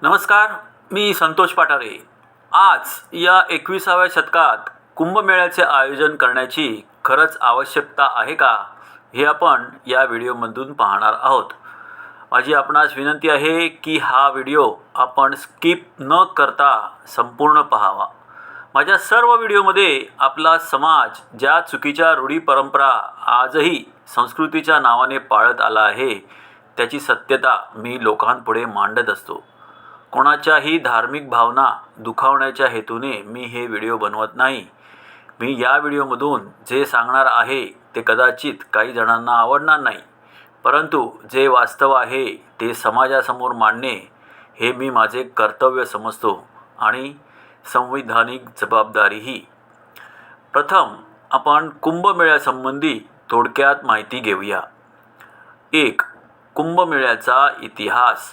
नमस्कार, मी संतोष पाठारे. आज या 21व्या शतकात कुंभमेळ्याचे आयोजन करण्याची खरंच आवश्यकता आहे का, हे आपण या व्हिडिओमधून पाहणार आहोत. माझी आपणास विनंती आहे की हा व्हिडिओ आपण स्किप न करता संपूर्ण पाहावा. माझ्या सर्व व्हिडिओमध्ये आपला समाज ज्या चुकीच्या रूढी परंपरा आजही संस्कृतीच्या नावाने पाळत आला आहे, त्याची सत्यता मी लोकांपुढे मांडत असतो. कोणाच्याही धार्मिक भावना दुखावण्याच्या हेतूने मी हे व्हिडिओ बनवत नाही. मी या व्हिडिओमधून जे सांगणार आहे ते कदाचित काही जणांना आवडणार नाही, परंतु जे वास्तव आहे ते समाजासमोर मांडणे हे मी माझे कर्तव्य समजतो आणि संविधानिक जबाबदारीही. प्रथम आपण कुंभमेळ्यासंबंधी थोडक्यात माहिती घेऊया. 1. कुंभमेळ्याचा इतिहास.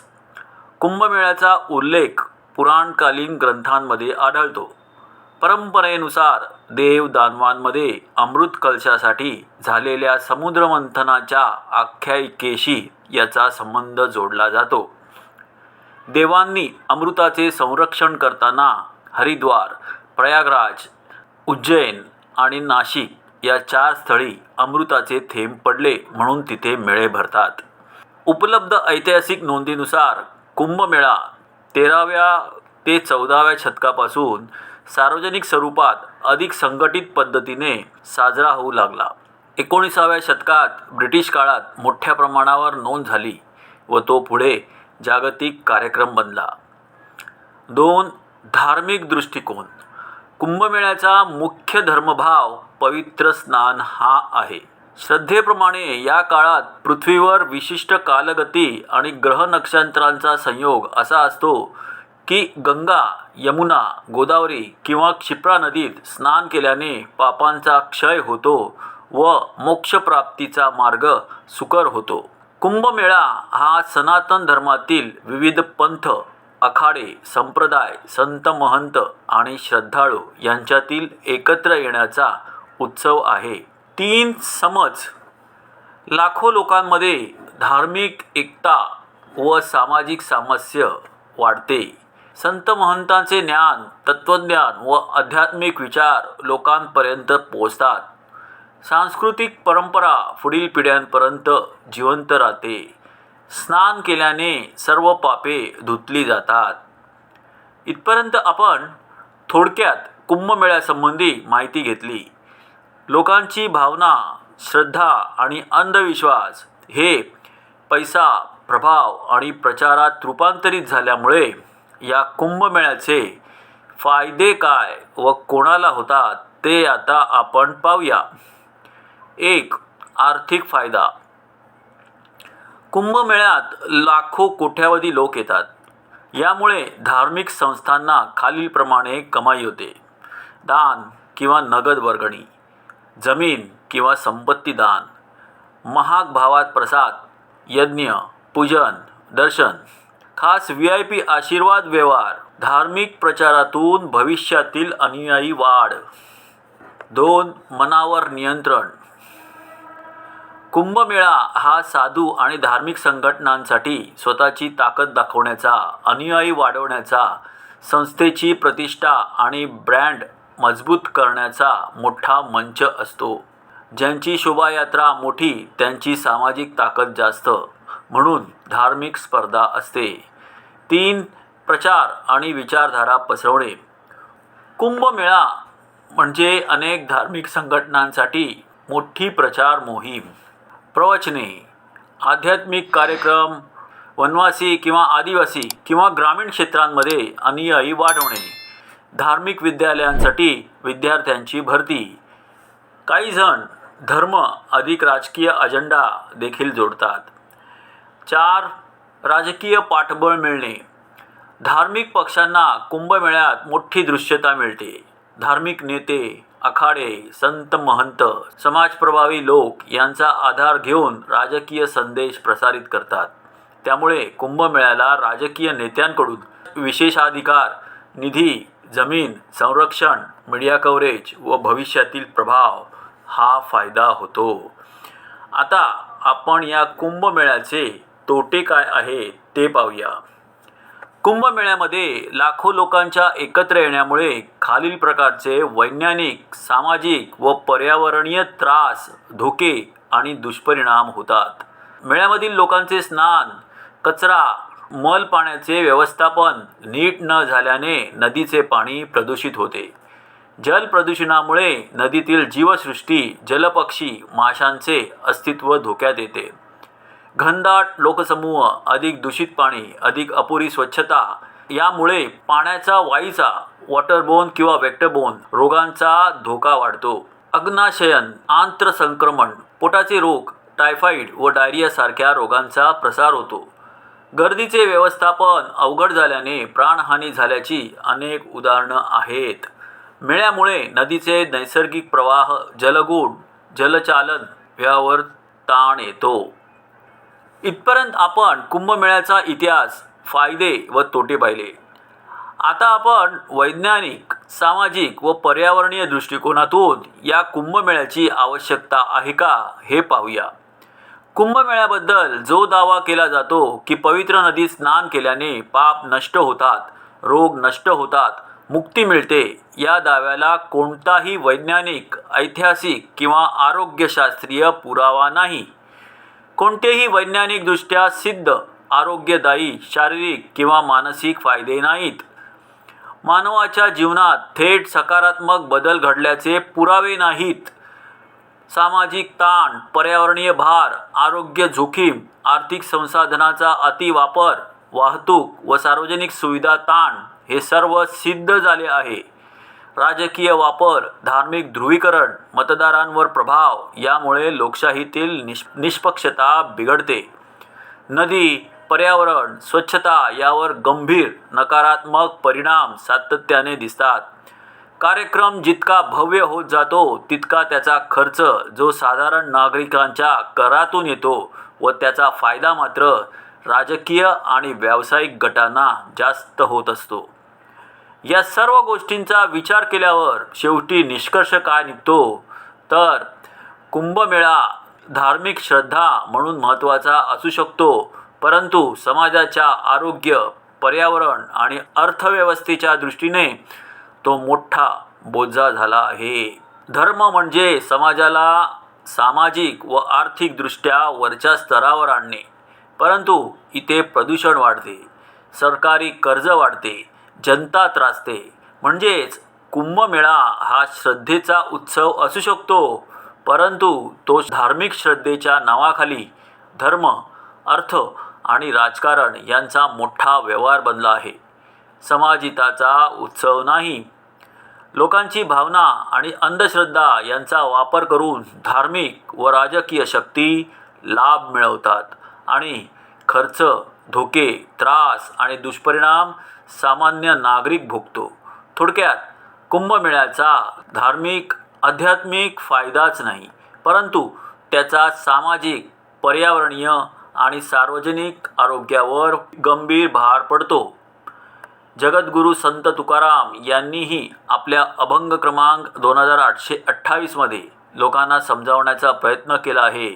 कुंभमेळ्याचा उल्लेख पुराणकालीन ग्रंथांमध्ये आढळतो. परंपरेनुसार देवदानवांमध्ये अमृत कलशासाठी झालेल्या समुद्रमंथनाच्या आख्यायिकेशी याचा संबंध जोडला जातो. देवांनी अमृताचे संरक्षण करताना हरिद्वार, प्रयागराज, उज्जैन आणि नाशिक या 4 स्थळी अमृताचे थेंब पडले म्हणून तिथे मेळे भरतात. उपलब्ध ऐतिहासिक नोंदीनुसार कुंभमेळा 13व्या ते 14व्या शतकापासून सार्वजनिक स्वरूपात अधिक संघटित पद्धतीने साजरा होऊ लागला. 19व्या शतकात ब्रिटिश काळात मोठ्या प्रमाणावर नोंद झाली व तो पुढे जागतिक कार्यक्रम बनला. 2. धार्मिक दृष्टिकोन. कुंभमेळ्याचा मुख्य धर्मभाव पवित्र स्नान हा आहे. श्रद्धेप्रमाणे या काळात पृथ्वीवर विशिष्ट कालगती आणि ग्रह नक्षत्रांचा संयोग असा असतो की गंगा, यमुना, गोदावरी किंवा क्षिप्रा नदीत स्नान केल्याने पापांचा क्षय होतो व मोक्षप्राप्तीचा मार्ग सुकर होतो. कुंभमेळा हा सनातन धर्मातील विविध पंथ, आखाडे, संप्रदाय, संत महंत आणि श्रद्धाळू यांच्यातील एकत्र येण्याचा उत्सव आहे. 3. समज. लाखो लोकांमध्ये धार्मिक एकता व सामाजिक सामरस्य वाढते. संत महंतांचे ज्ञान, तत्त्वज्ञान व आध्यात्मिक विचार लोकांपर्यंत पोहोचतात. सांस्कृतिक परंपरा पुढील पिढ्यांपर्यंत जिवंत राहते. स्नान केल्याने सर्व पापे धुतली जातात. इथपर्यंत आपण थोडक्यात कुंभमेळ्यासंबंधी माहिती घेतली. लोकांची भावना, श्रद्धा आणि अंधविश्वास हे पैसा, प्रभाव आणि प्रचारात रूपांतरित झाल्यामुळे या कुंभमेळ्याचे फायदे काय व कोणाला होतात ते आता आपण पाहूया. 1. आर्थिक फायदा. कुंभमेळ्यात लाखो कोट्यावधी लोक येतात. यामुळे धार्मिक संस्थांना खालीलप्रमाणे कमाई होते. दान किंवा नगद वर्गणी, जमीन किंवा संपत्ती दान, महाग भावात प्रसाद, यज्ञ, पूजन, दर्शन, खास VIP आशीर्वाद व्यवहार, धार्मिक प्रचारातून भविष्यातील अनुयायी वाढ. 2. मनावर नियंत्रण. कुंभमेळा हा साधू आणि धार्मिक संघटनांसाठी स्वतःची ताकद दाखवण्याचा, अनुयायी वाढवण्याचा, संस्थेची प्रतिष्ठा आणि ब्रँड मजबूत करण्याचा मोठा मंच असतो. ज्यांची शोभायात्रा मोठी त्यांची सामाजिक ताकद जास्त, म्हणून धार्मिक स्पर्धा असते. 3. प्रचार आणि विचारधारा पसरवणे. कुंभमेळा म्हणजे अनेक धार्मिक संघटनांसाठी मोठी प्रचार मोहीम. प्रवचने, आध्यात्मिक कार्यक्रम, वनवासी किंवा आदिवासी किंवा ग्रामीण क्षेत्रांमध्ये अनुयायी वाढवणे. धार्मिक विद्यालयांसाठी विद्यार्थ्यांची भरती. काही जण धर्म अधिक राजकीय अजेंडा देखील जोडतात. 4. राजकीय पाठबळ मिळणे. धार्मिक पक्षांना कुंभमेळ्यात मोठी दृश्यता मिळते. धार्मिक नेते, आखाडे, संत महंत, समाजप्रभावी लोक यांचा आधार घेऊन राजकीय संदेश प्रसारित करतात. त्यामुळे कुंभमेळ्याला राजकीय नेत्यांकडून विशेषाधिकार, निधी, जमीन, संरक्षण, मीडिया कव्हरेज व भविष्यातील प्रभाव हा फायदा होतो. आता आपण या कुंभमेळ्याचे तोटे काय आहे ते पाहूया. कुंभमेळ्यामध्ये लाखो लोकांच्या एकत्र येण्यामुळे खालील प्रकारचे वैज्ञानिक, सामाजिक व पर्यावरणीय त्रास, धोके आणि दुष्परिणाम होतात. मेळ्यामधील लोकांचे स्नान, कचरा, मल पाण्याचे व्यवस्थापन नीट न झाल्याने नदीचे पाणी प्रदूषित होते. जल प्रदूषणामुळे नदीतील जीवसृष्टी, जलपक्षी, माशांचे अस्तित्व धोक्यात येते. घनदाट लोकसमूह, अधिक दूषित पाणी, अधिक अपुरी स्वच्छता यामुळे पाण्याचा वाईचा वॉटरबोर्न किंवा वेक्टरबोर्न रोगांचा धोका वाढतो. अग्नाशयन, आंत्रसंक्रमण, पोटाचे रोग, टायफॉइड व डायरिया सारख्या रोगांचा प्रसार होतो. गर्दीचे व्यवस्थापन अवघड झाल्याने प्राणहानी झाल्याची अनेक उदाहरणं आहेत. मेळ्यामुळे नदीचे नैसर्गिक प्रवाह, जलगुण, जलचालन यावर ताण येतो. इथपर्यंत आपण कुंभमेळ्याचा इतिहास, फायदे व तोटे पाहिले. आता आपण वैज्ञानिक, सामाजिक व पर्यावरणीय दृष्टिकोनातून या कुंभमेळ्याची आवश्यकता आहे का हे पाहूया. कुंभमेळ्याबद्दल जो दावा केला जातो की पवित्र नदीत स्नान केल्याने पाप नष्ट होतात, रोग नष्ट होतात, मुक्ती मिळते, या दाव्याला कोणताही वैज्ञानिक, ऐतिहासिक किंवा आरोग्यशास्त्रीय पुरावा नाही. कोणतेही वैज्ञानिकदृष्ट्या सिद्ध आरोग्यदायी शारीरिक किंवा मानसिक फायदे नाहीत. मानवाच्या जीवनात थेट सकारात्मक बदल घडल्याचे पुरावे नाहीत. सामाजिक ताण, पर्यावरणीय भार, आरोग्य जोखीम, आर्थिक संसाधनाचा अतिवापर, वाहतूक व सार्वजनिक सुविधा ताण हे सर्व सिद्ध झाले आहे. राजकीय वापर, धार्मिक ध्रुवीकरण, मतदारांवर प्रभाव यामुळे लोकशाहीतील निष्पक्षता बिघडते. नदी, पर्यावरण, स्वच्छता यावर गंभीर नकारात्मक परिणाम सातत्याने दिसतात. कार्यक्रम जितका भव्य होत जातो तितका त्याचा खर्च, जो साधारण नागरिकांच्या करातून येतो, व त्याचा फायदा मात्र राजकीय आणि व्यावसायिक गटांना जास्त होत असतो. या सर्व गोष्टींचा विचार केल्यावर शेवटी निष्कर्ष काय निघतो तर कुंभमेळा धार्मिक श्रद्धा म्हणून महत्त्वाचा असू शकतो, परंतु समाजाच्या आरोग्य, पर्यावरण आणि अर्थव्यवस्थेच्या दृष्टीने तो मोठा बोजा झाला आहे. धर्म म्हणजे समाजाला सामाजिक व आर्थिकदृष्ट्या वरच्या स्तरावर आणणे, परंतु इथे प्रदूषण वाढते, सरकारी कर्ज वाढते, जनता त्रासते. म्हणजेच कुंभमेळा हा श्रद्धेचा उत्सव असू शकतो, परंतु तो धार्मिक श्रद्धेच्या नावाखाली धर्म, अर्थ आणि राजकारण यांचा मोठा व्यवहार बनला आहे. समाजहिताचा उत्सव नाही. लोकांची भावना आणि अंधश्रद्धा यांचा वापर करून धार्मिक व राजकीय शक्ती लाभ मिळवतात आणि खर्च, धोके, त्रास आणि दुष्परिणाम सामान्य नागरिक भोगतो. थोडक्यात कुंभमेळ्याचा धार्मिक, आध्यात्मिक फायदाच नाही, परंतु त्याचा सामाजिक, पर्यावरणीय आणि सार्वजनिक आरोग्यावर गंभीर भार पडतो. जगद्गुरू संत तुकाराम यांनीही आपल्या अभंग क्रमांक 2828 मध्ये लोकांना समजावण्याचा प्रयत्न केला आहे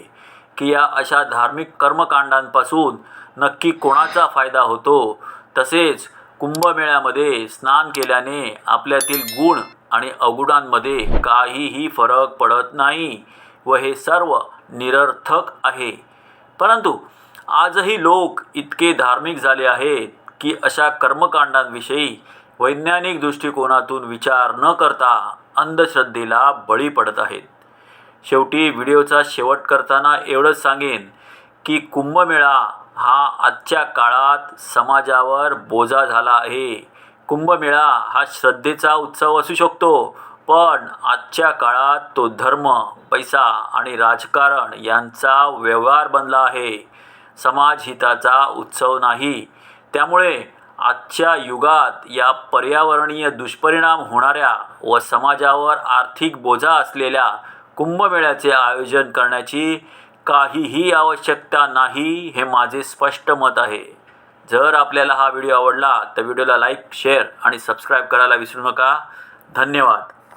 की या अशा धार्मिक कर्मकांडांपासून नक्की कोणाचा फायदा होतो. तसेच कुंभमेळ्यामध्ये स्नान केल्याने आपल्यातील गुण आणि अवगुणांमध्ये काहीही फरक पडत नाही व हे सर्व निरर्थक आहे. परंतु आजही लोक इतके धार्मिक झाले आहेत की अशा कर्मकांडांविषयी वैज्ञानिक दृष्टिकोनातून विचार न करता अंधश्रद्धेला बळी पडत आहेत. शेवटी व्हिडिओचा शेवट करताना एवढंच सांगेन की कुंभमेळा हा आजच्या काळात समाजावर बोजा झाला आहे. कुंभमेळा हा श्रद्धेचा उत्सव असू शकतो, पण आजच्या काळात तो धर्म, पैसा आणि राजकारण यांचा व्यवहार बनला आहे, समाजहिताचा उत्सव नाही. त्यामुळे आजच्या युगात या पर्यावरणीय दुष्परिणाम होणाऱ्या व समाजावर आर्थिक बोजा असलेल्या कुंभमेळ्याचे आयोजन करण्याची काहीही आवश्यकता नाही, हे माझे स्पष्ट मत आहे. जर आपल्याला हा व्हिडिओ आवडला तर व्हिडिओला लाईक, शेअर आणि सबस्क्राईब करायला विसरू नका. धन्यवाद.